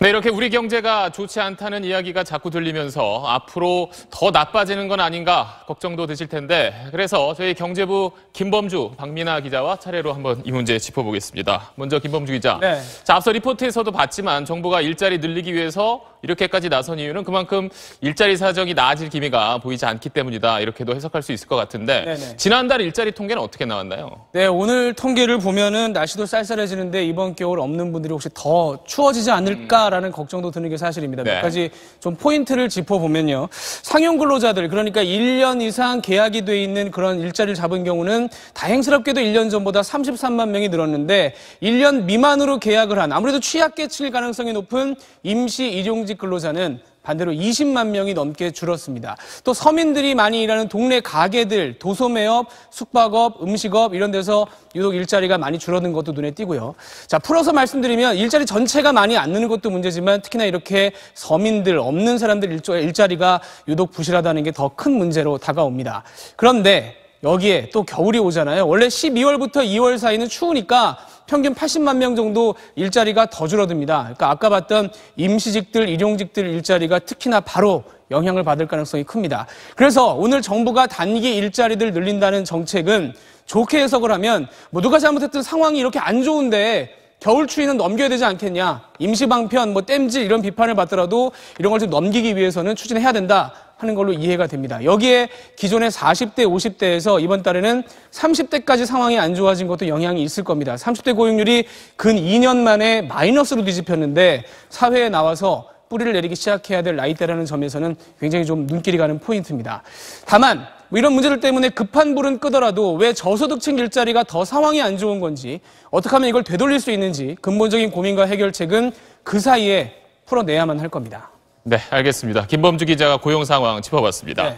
네, 이렇게 우리 경제가 좋지 않다는 이야기가 자꾸 들리면서 앞으로 더 나빠지는 건 아닌가 걱정도 되실 텐데, 그래서 저희 경제부 김범주, 박민아 기자와 차례로 한번 이 문제 짚어보겠습니다. 먼저 김범주 기자. 네. 자, 앞서 리포트에서도 봤지만 정부가 일자리 늘리기 위해서 이렇게까지 나선 이유는 그만큼 일자리 사정이 나아질 기미가 보이지 않기 때문이다. 이렇게도 해석할 수 있을 것 같은데, 네네. 지난달 일자리 통계는 어떻게 나왔나요? 네, 오늘 통계를 보면은 날씨도 쌀쌀해지는데 이번 겨울 없는 분들이 혹시 더 추워지지 않을까라는 걱정도 드는 게 사실입니다. 네. 몇 가지 좀 포인트를 짚어보면요. 상용 근로자들, 그러니까 1년 이상 계약이 돼 있는 그런 일자리를 잡은 경우는 다행스럽게도 1년 전보다 33만 명이 늘었는데, 1년 미만으로 계약을 한 아무래도 취약계층일 가능성이 높은 임시 일용직 근로자는 반대로 20만 명이 넘게 줄었습니다. 또 서민들이 많이 일하는 동네 가게들, 도소매업, 숙박업, 음식업 이런 데서 유독 일자리가 많이 줄어든 것도 눈에 띄고요. 자, 풀어서 말씀드리면 일자리 전체가 많이 안 느는 것도 문제지만 특히나 이렇게 서민들, 없는 사람들 일자리가 유독 부실하다는 게 더 큰 문제로 다가옵니다. 그런데 여기에 또 겨울이 오잖아요. 원래 12월부터 2월 사이는 추우니까 평균 80만 명 정도 일자리가 더 줄어듭니다. 그러니까 아까 봤던 임시직들, 일용직들 일자리가 특히나 바로 영향을 받을 가능성이 큽니다. 그래서 오늘 정부가 단기 일자리들 늘린다는 정책은 좋게 해석을 하면 누가 잘못했든 상황이 이렇게 안 좋은데 겨울 추위는 넘겨야 되지 않겠냐. 임시방편, 땜질 이런 비판을 받더라도 이런 걸 좀 넘기기 위해서는 추진해야 된다 하는 걸로 이해가 됩니다. 여기에 기존의 40대, 50대에서 이번 달에는 30대까지 상황이 안 좋아진 것도 영향이 있을 겁니다. 30대 고용률이 근 2년 만에 마이너스로 뒤집혔는데 사회에 나와서 뿌리를 내리기 시작해야 될 나이대라는 점에서는 굉장히 좀 눈길이 가는 포인트입니다. 다만 이런 문제들 때문에 급한 불은 끄더라도 왜 저소득층 일자리가 더 상황이 안 좋은 건지, 어떻게 하면 이걸 되돌릴 수 있는지 근본적인 고민과 해결책은 그 사이에 풀어내야만 할 겁니다. 네, 알겠습니다. 김범주 기자가 고용 상황 짚어봤습니다. 네.